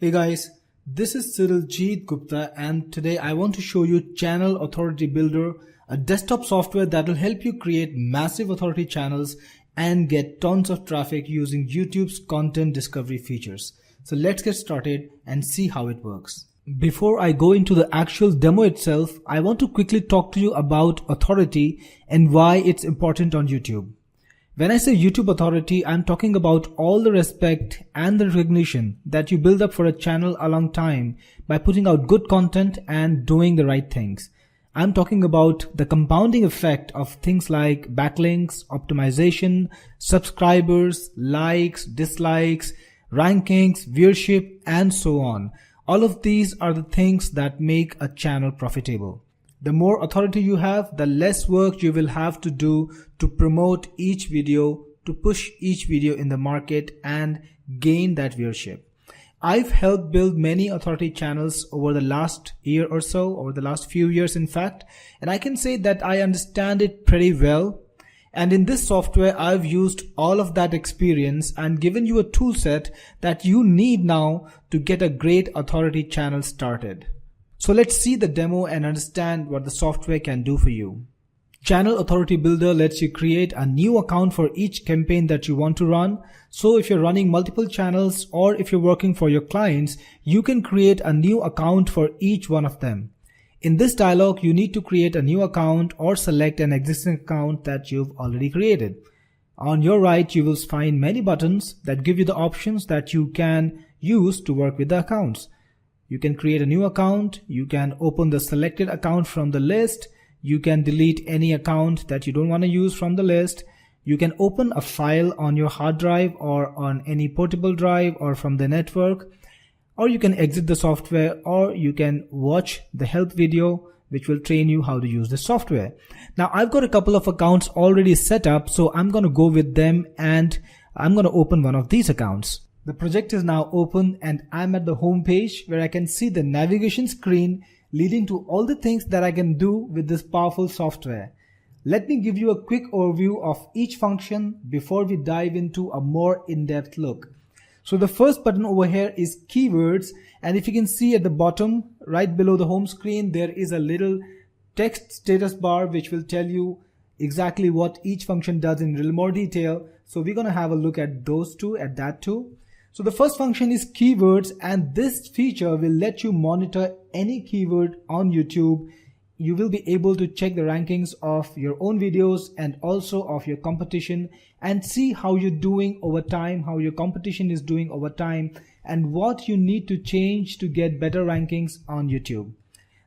Hey guys, this is Jeet Gupta and today I want to show you Channel Authority Builder, a desktop software that will help you create massive authority channels and get tons of traffic using YouTube's content discovery features. So let's get started and see how it works. Before I go into the actual demo itself, I want to quickly talk to you about authority and why it's important on YouTube. When I say YouTube authority, I'm talking about all the respect and the recognition that you build up for a channel a long time by putting out good content and doing the right things. I'm talking about the compounding effect of things like backlinks, optimization, subscribers, likes, dislikes, rankings, viewership, and so on. All of these are the things that make a channel profitable. The more authority you have, the less work you will have to do to promote each video, to push each video in the market and gain that viewership. I've helped build many authority channels over the last year or so, over the last few years in fact, and I can say that I understand it pretty well. And in this software, I've used all of that experience and given you a tool set that you need now to get a great authority channel started. So let's see the demo and understand what the software can do for you. Channel Authority Builder lets you create a new account for each campaign that you want to run. So if you're running multiple channels or if you're working for your clients, you can create a new account for each one of them. In this dialog, you need to create a new account or select an existing account that you've already created. On your right, you will find many buttons that give you the options that you can use to work with the accounts. You can create a new account, you can open the selected account from the list, you can delete any account that you don't want to use from the list, you can open a file on your hard drive or on any portable drive or from the network, or you can exit the software, or you can watch the help video which will train you how to use the software. Now I've got a couple of accounts already set up, so I'm going to go with them and I'm going to open one of these accounts. The project is now open and I'm at the home page where I can see the navigation screen leading to all the things that I can do with this powerful software. Let me give you a quick overview of each function before we dive into a more in-depth look. So the first button over here is keywords, and if you can see at the bottom right below the home screen, there is a little text status bar which will tell you exactly what each function does in a little more detail. So we're going to have a look at that too. So the first function is keywords, and this feature will let you monitor any keyword on YouTube. You will be able to check the rankings of your own videos and also of your competition and see how you're doing over time, how your competition is doing over time, and what you need to change to get better rankings on YouTube.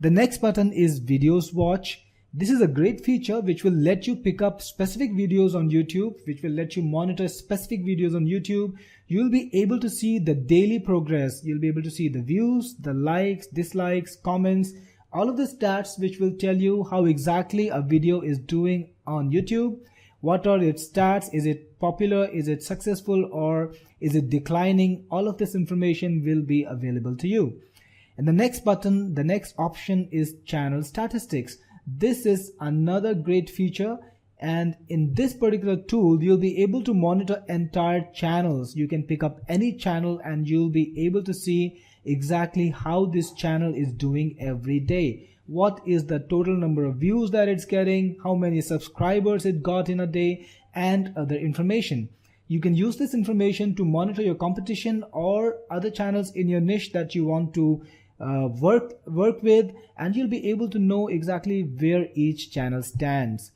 The next button is Videos Watch. This is a great feature which will let you pick up specific videos on YouTube, which will let you monitor specific videos on YouTube. You'll be able to see the daily progress. You'll be able to see the views, the likes, dislikes, comments, all of the stats which will tell you how exactly a video is doing on YouTube. What are its stats? Is it popular? Is it successful? Or is it declining? All of this information will be available to you. And the next button, the next option is Channel Statistics. This is another great feature, and in this particular tool you'll be able to monitor entire channels. You can pick up any channel and you'll be able to see exactly how this channel is doing every day. What is the total number of views that it's getting, how many subscribers it got in a day, and other information. You can use this information to monitor your competition or other channels in your niche that you want to work with, and you'll be able to know exactly where each channel stands.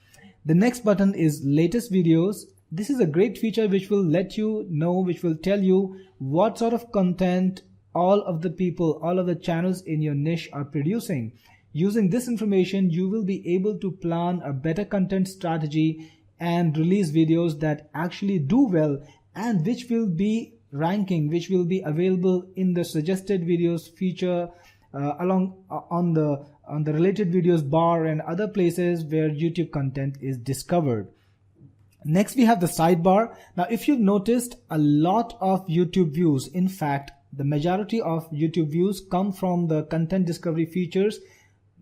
The next button is Latest Videos. This is a great feature which will let you know, which will tell you what sort of content all of the people, all of the channels in your niche are producing. Using this information, you will be able to plan a better content strategy and release videos that actually do well and which will be ranking, which will be available in the suggested videos feature on the related videos bar and other places where YouTube content is discovered. Next we have the sidebar. Now if you've noticed, a lot of YouTube views, in fact the majority of YouTube views come from the content discovery features,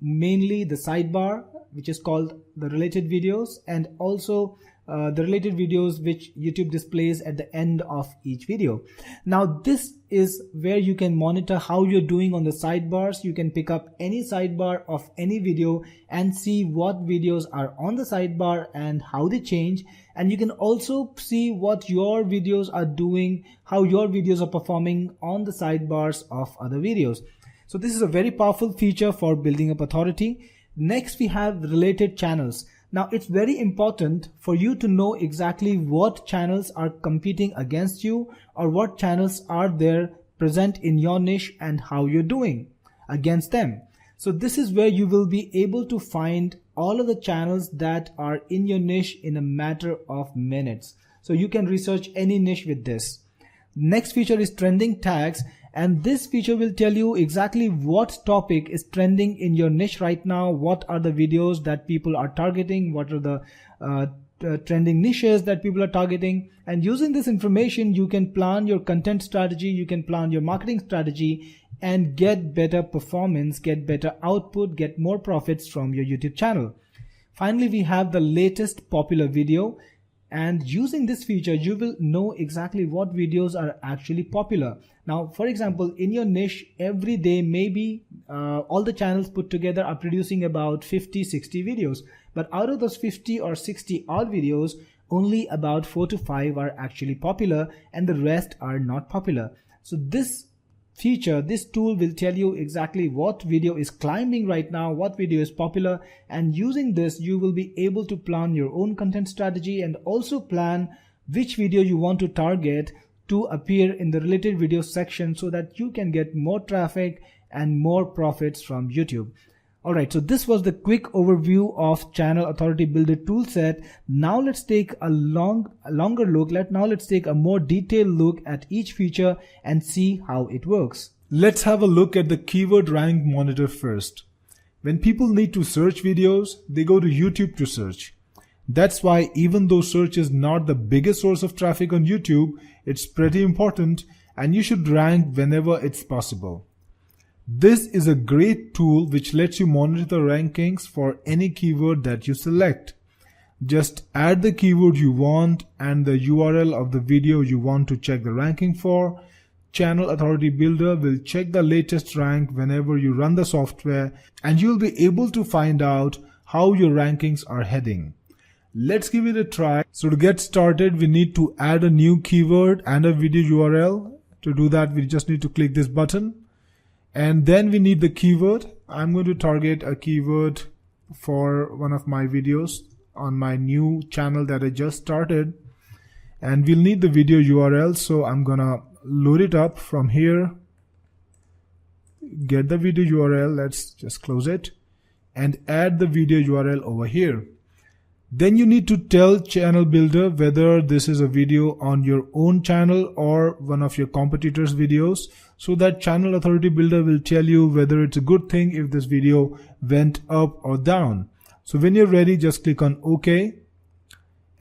mainly the sidebar which is called the related videos, and also the related videos which YouTube displays at the end of each video. Now this is where you can monitor how you're doing on the sidebars. You can pick up any sidebar of any video and see what videos are on the sidebar and how they change. And you can also see what your videos are doing, how your videos are performing on the sidebars of other videos. So this is a very powerful feature for building up authority. Next, we have related channels. Now it's very important for you to know exactly what channels are competing against you, or what channels are there present in your niche and how you're doing against them. So this is where you will be able to find all of the channels that are in your niche in a matter of minutes. So you can research any niche with this. Next feature is trending tags. And this feature will tell you exactly what topic is trending in your niche right now, what are the videos that people are targeting, what are the trending niches that people are targeting. And using this information, you can plan your content strategy, you can plan your marketing strategy, and get better performance, get better output, get more profits from your YouTube channel. Finally, we have the latest popular video. And using this feature, you will know exactly what videos are actually popular. Now, for example, in your niche, every day, maybe all the channels put together are producing about 50-60 videos. But out of those 50 or 60 odd videos, only about 4 to 5 are actually popular and the rest are not popular. So this feature, this tool will tell you exactly what video is climbing right now, what video is popular, and using this you will be able to plan your own content strategy and also plan which video you want to target to appear in the related video section so that you can get more traffic and more profits from YouTube. Alright, so this was the quick overview of Channel Authority Builder toolset. Now let's take a longer look. Let's take a more detailed look at each feature and see how it works. Let's have a look at the keyword rank monitor first. When people need to search videos, they go to YouTube to search. That's why even though search is not the biggest source of traffic on YouTube, it's pretty important and you should rank whenever it's possible. This is a great tool which lets you monitor the rankings for any keyword that you select. Just add the keyword you want and the URL of the video you want to check the ranking for. Channel Authority Builder will check the latest rank whenever you run the software, and you'll be able to find out how your rankings are heading. Let's give it a try. So to get started, we need to add a new keyword and a video URL. To do that, we just need to click this button. And then we need the keyword. I'm going to target a keyword for one of my videos on my new channel that I just started. And we'll need the video URL. So I'm going to load it up from here. Get the video URL. Let's just close it and add the video URL over here. Then you need to tell Channel Builder whether this is a video on your own channel or one of your competitors' videos, so that Channel Authority Builder will tell you whether it's a good thing if this video went up or down. So when you're ready, just click on OK.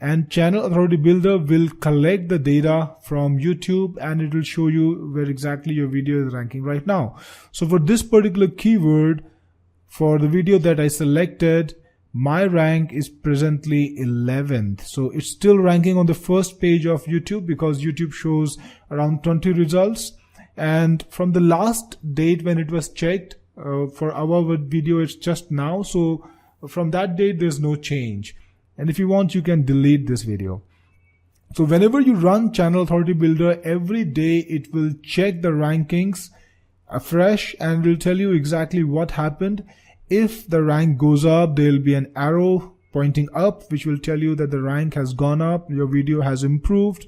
And Channel Authority Builder will collect the data from YouTube and it will show you where exactly your video is ranking right now. So for this particular keyword, for the video that I selected, my rank is presently 11th. So it's still ranking on the first page of YouTube because YouTube shows around 20 results. And from the last date when it was checked, for our video, it's just now. So from that date, there's no change. And if you want, you can delete this video. So whenever you run Channel Authority Builder, every day it will check the rankings afresh and will tell you exactly what happened. If the rank goes up, there will be an arrow pointing up, which will tell you that the rank has gone up, your video has improved.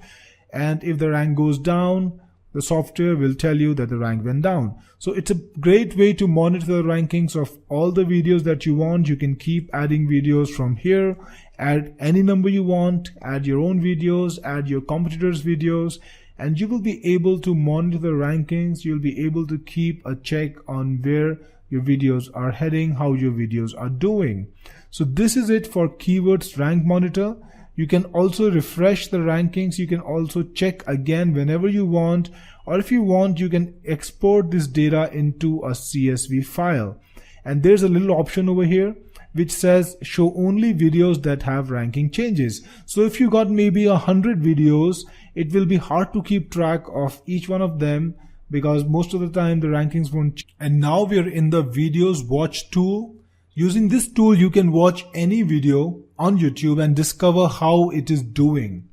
And if the rank goes down, the software will tell you that the rank went down. So it's a great way to monitor the rankings of all the videos that you want. You can keep adding videos from here, add any number you want, add your own videos, add your competitors' videos, and you will be able to monitor the rankings. You'll be able to keep a check on where your videos are heading, how your videos are doing. So this is it for Keywords Rank Monitor. You can also refresh the rankings. You can also check again whenever you want, or if you want, you can export this data into a CSV file. And there's a little option over here which says show only videos that have ranking changes. So if you got maybe 100 videos, it will be hard to keep track of each one of them because most of the time the rankings won't change. And now we are in the videos watch tool. Using this tool, you can watch any video on YouTube and discover how it is doing.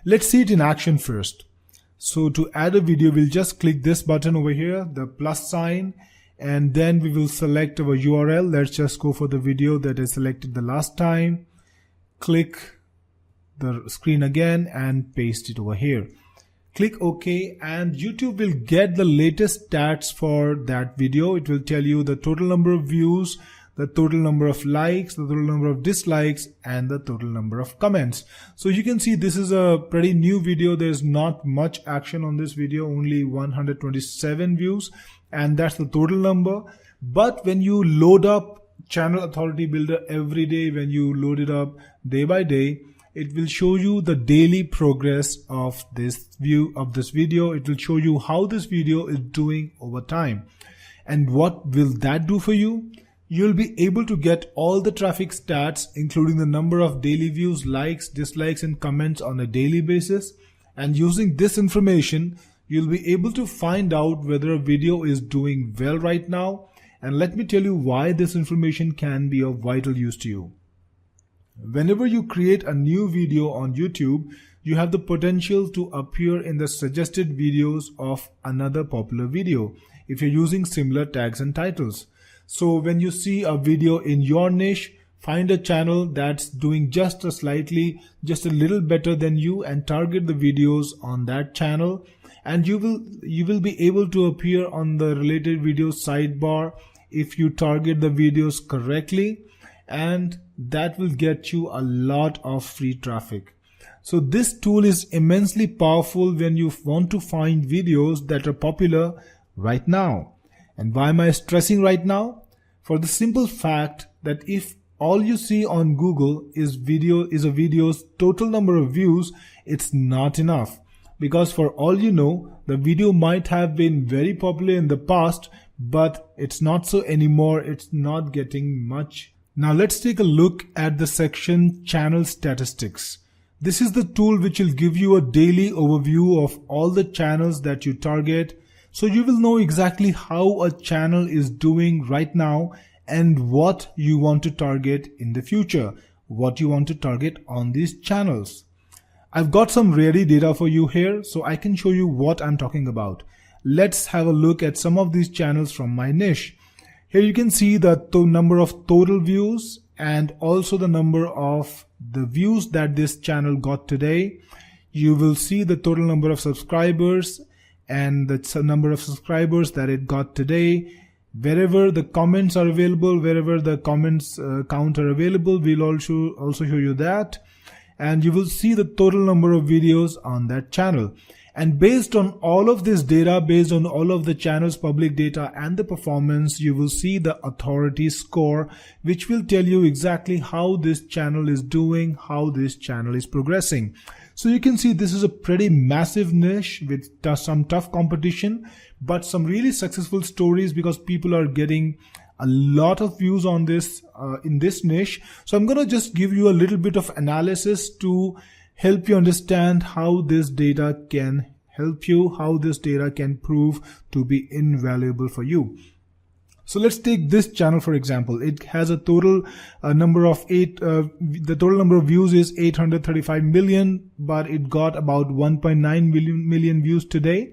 Let's see it in action first. So to add a video, we'll just click this button over here, the plus sign, and then we will select our URL. Let's just go for the video that I selected the last time. Click the screen again and paste it over here. Click OK, and YouTube will get the latest stats for that video. It will tell you the total number of views, the total number of likes, the total number of dislikes, and the total number of comments. So you can see this is a pretty new video. There's not much action on this video, only 127 views, and that's the total number. But when you load up Channel Authority Builder every day, when you load it up day by day, it will show you the daily progress of this video. It will show you how this video is doing over time. And what will that do for you? You'll be able to get all the traffic stats, including the number of daily views, likes, dislikes, and comments on a daily basis. And using this information, you'll be able to find out whether a video is doing well right now. And let me tell you why this information can be of vital use to you. Whenever you create a new video on YouTube, you have the potential to appear in the suggested videos of another popular video if you're using similar tags and titles. So when you see a video in your niche, find a channel that's doing just a little better than you and target the videos on that channel, and you will be able to appear on the related video sidebar if you target the videos correctly, and that will get you a lot of free traffic. So this tool is immensely powerful when you want to find videos that are popular right now. And why am I stressing right now? For the simple fact that if all you see on Google is a video's total number of views, it's not enough. Because for all you know, the video might have been very popular in the past, but it's not so anymore. It's not getting much. Now let's take a look at the section Channel Statistics. This is the tool which will give you a daily overview of all the channels that you target. So you will know exactly how a channel is doing right now and what you want to target in the future, what you want to target on these channels. I've got some ready data for you here, so I can show you what I'm talking about. Let's have a look at some of these channels from my niche. Here you can see the number of total views and also the number of the views that this channel got today. You will see the total number of subscribers and the number of subscribers that it got today. Wherever the comments are available, wherever the comments count are available, we'll also show you that. And you will see the total number of videos on that channel. And based on all of this data, based on all of the channel's public data and the performance, you will see the authority score, which will tell you exactly how this channel is doing, how this channel is progressing. So you can see this is a pretty massive niche with some tough competition, but some really successful stories because people are getting a lot of views on this in this niche. So I'm going to just give you a little bit of analysis to help you understand how this data can help you, how this data can prove to be invaluable for you. So let's take this channel for example. It has a total number of the total number of views is 835 million, but it got about 1.9 million views today.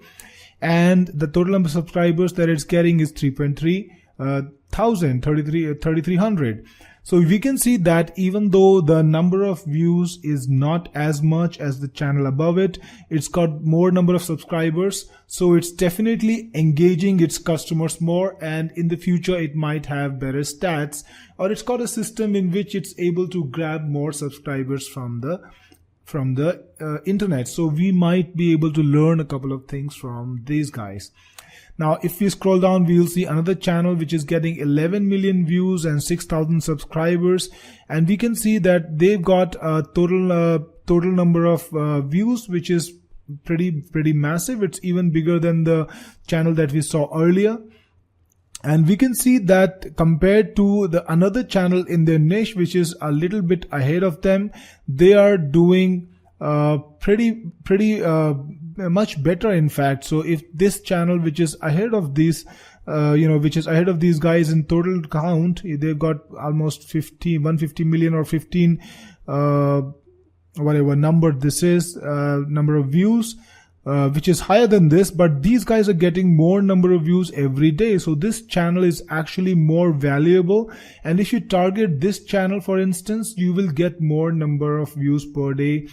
And the total number of subscribers that it's getting is 3,300. So we can see that even though the number of views is not as much as the channel above it, it's got more number of subscribers. So it's definitely engaging its customers more, and in the future it might have better stats, or it's got a system in which it's able to grab more subscribers from the internet. So we might be able to learn a couple of things from these guys. Now, if we scroll down, we will see another channel which is getting 11 million views and 6,000 subscribers. And we can see that they've got a total number of views, which is pretty massive. It's even bigger than the channel that we saw earlier. And we can see that compared to the another channel in their niche, which is a little bit ahead of them, they are doing pretty much better, in fact. So if this channel, which is ahead of these which is ahead of these guys in total count, they've got almost 150 million or 15 whatever number this is, number of views, which is higher than this, but these guys are getting more number of views every day. So this channel is actually more valuable, and if you target this channel, for instance, you will get more number of views per day.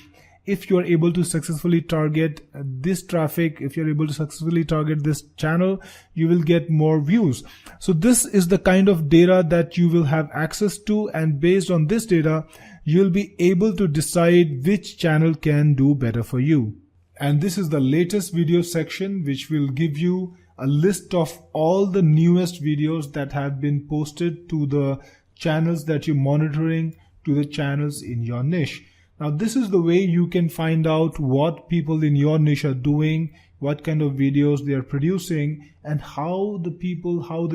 If you are able to successfully target this traffic, if you're able to successfully target this channel, you will get more views. So this is the kind of data that you will have access to, and based on this data, you'll be able to decide which channel can do better for you. And this is the latest video section, which will give you a list of all the newest videos that have been posted to the channels that you're monitoring, to the channels in your niche. Now, this is the way you can find out what people in your niche are doing, what kind of videos they are producing, and how the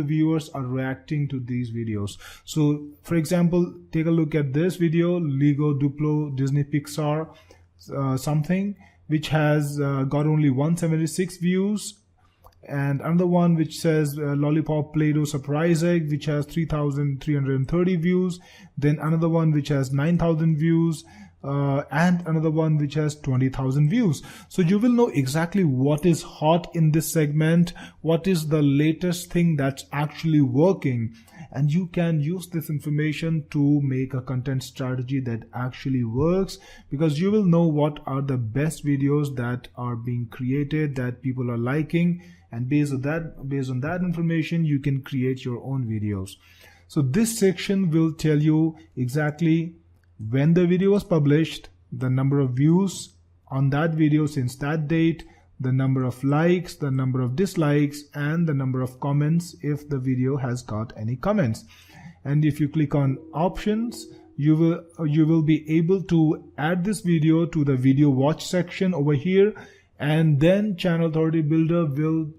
viewers are reacting to these videos. So, for example, take a look at this video, Lego Duplo Disney Pixar something, which has got only 176 views. And another one which says Lollipop Play-Doh Surprise Egg, which has 3,330 views. Then another one which has 9,000 views. And another one which has 20,000 views. So you will know exactly what is hot in this segment, what is the latest thing that's actually working, and you can use this information to make a content strategy that actually works, because you will know what are the best videos that are being created that people are liking, and based on that information, you can create your own videos. So this section will tell you exactly when the video was published, the number of views on that video since that date, the number of likes, the number of dislikes, and the number of comments if the video has got any comments. And if you click on options, you will be able to add this video to the video watch section over here, and then Channel Authority Builder will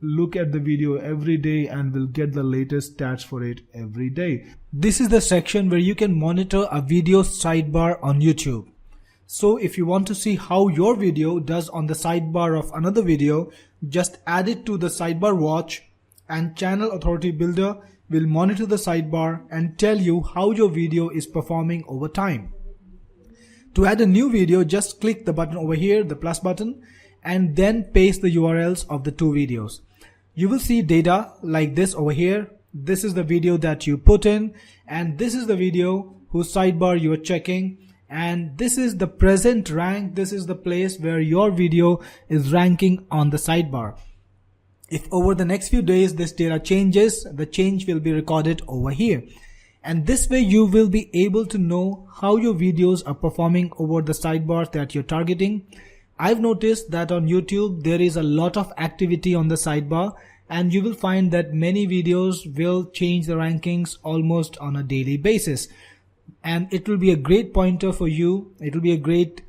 look at the video every day and will get the latest stats for it every day. This is the section where you can monitor a video sidebar on YouTube. So if you want to see how your video does on the sidebar of another video, just add it to the Sidebar Watch, and Channel Authority Builder will monitor the sidebar and tell you how your video is performing over time. To add a new video, just click the button over here, the plus button, and then paste the URLs of the two videos. You will see data like this over here. This is the video that you put in, and this is the video whose sidebar you are checking, and this is the present rank. This is the place where your video is ranking on the sidebar. If over the next few days this data changes, the change will be recorded over here. And this way you will be able to know how your videos are performing over the sidebars that you're targeting. I've noticed that on YouTube there is a lot of activity on the sidebar, and you will find that many videos will change the rankings almost on a daily basis. And it will be a great pointer for you. It will be a great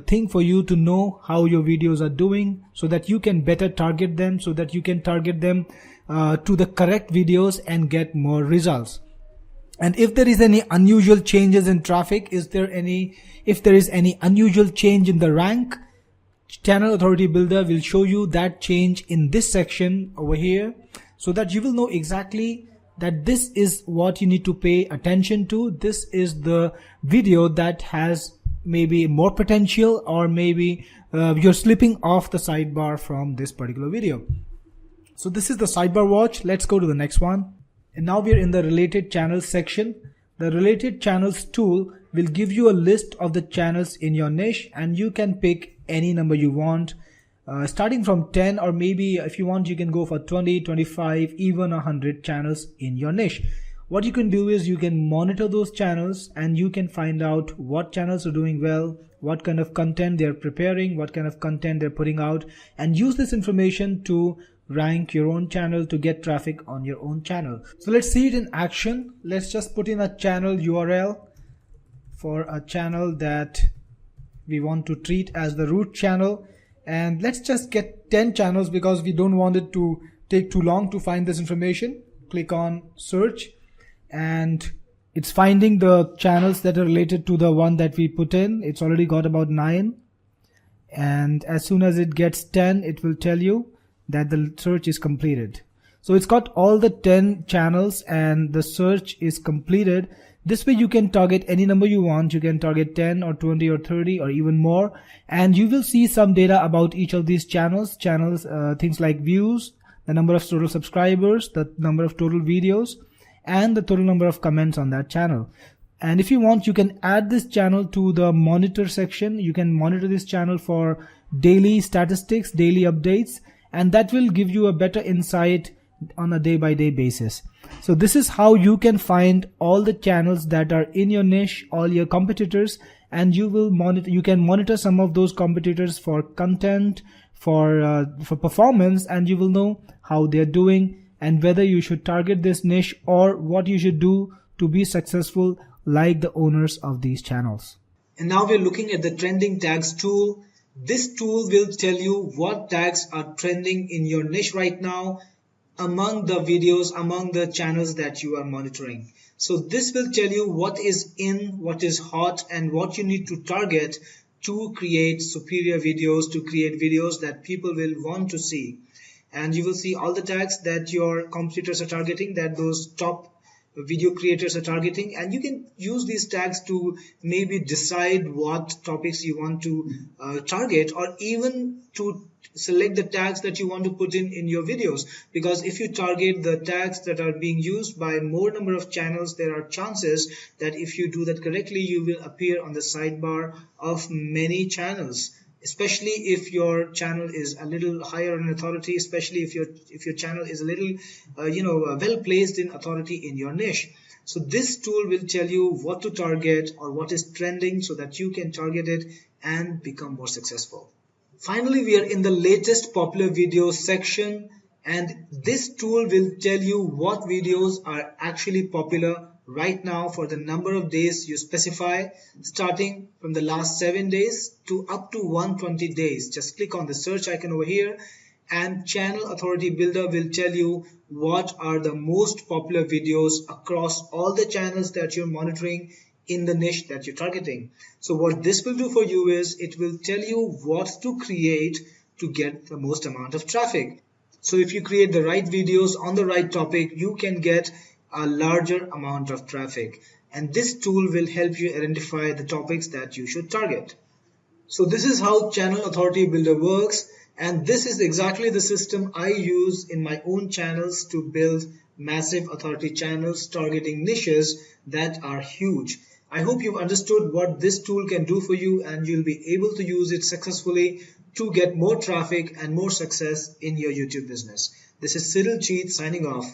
thing for you to know how your videos are doing, so that you can better target them, so that you can target them to the correct videos and get more results. And if there is any unusual changes in traffic, if there is any unusual change in the rank, Channel Authority Builder will show you that change in this section over here, so that you will know exactly that this is what you need to pay attention to. This is the video that has maybe more potential, or maybe you're slipping off the sidebar from this particular video. So this is the Sidebar Watch. Let's go to the next one. And now we are in the related channels section. The related channels tool will give you a list of the channels in your niche, and you can pick any number you want, starting from 10, or maybe if you want you can go for 20, 25, even 100 channels in your niche. What you can do is you can monitor those channels, and you can find out what channels are doing well, what kind of content they're preparing, what kind of content they're putting out, and use this information to rank your own channel, to get traffic on your own channel. So let's see it in action. Let's just put in a channel URL for a channel that we want to treat as the root channel, and let's just get 10 channels because we don't want it to take too long to find this information. click on search, and it's finding the channels that are related to the one that we put in. It's already got about 9, and as soon as it gets 10, it will tell you that the search is completed. So it's got all the 10 channels and the search is completed. This way you can target any number you want. You can target 10 or 20 or 30 or even more, and you will see some data about each of these channels. Things like views, the number of total subscribers, the number of total videos, and the total number of comments on that channel. And if you want, you can add this channel to the monitor section. You can monitor this channel for daily statistics, daily updates, and that will give you a better insight on a day-by-day basis. So this is how you can find all the channels that are in your niche, all your competitors, and you can monitor some of those competitors for content, for performance, and you will know how they're doing and whether you should target this niche or what you should do to be successful like the owners of these channels. And now we're looking at the trending tags tool. This tool will tell you what tags are trending in your niche right now, among the videos, among the channels that you are monitoring. So this will tell you what is in, what is hot, and what you need to target to create superior videos, to create videos that people will want to see. And you will see all the tags that your competitors are targeting, that those top video creators are targeting, and you can use these tags to maybe decide what topics you want to target, or even to select the tags that you want to put in your videos. Because if you target the tags that are being used by more number of channels, there are chances that if you do that correctly, you will appear on the sidebar of many channels, especially if your channel is a little higher in authority, especially if your channel is a little well placed in authority in your niche. So this tool will tell you what to target or what is trending so that you can target it and become more successful. Finally, we are in the latest popular videos section, and this tool will tell you what videos are actually popular right now for the number of days you specify, starting from the last 7 days to up to 120 days. Just click on the search icon over here, and Channel Authority Builder will tell you what are the most popular videos across all the channels that you're monitoring in the niche that you're targeting. So what this will do for you is it will tell you what to create to get the most amount of traffic. So if you create the right videos on the right topic, you can get a larger amount of traffic, and this tool will help you identify the topics that you should target. So this is how Channel Authority Builder works, and this is exactly the system I use in my own channels to build massive authority channels targeting niches that are huge. I hope you've understood what this tool can do for you, and you'll be able to use it successfully to get more traffic and more success in your YouTube business. This is Cyril Cheat signing off.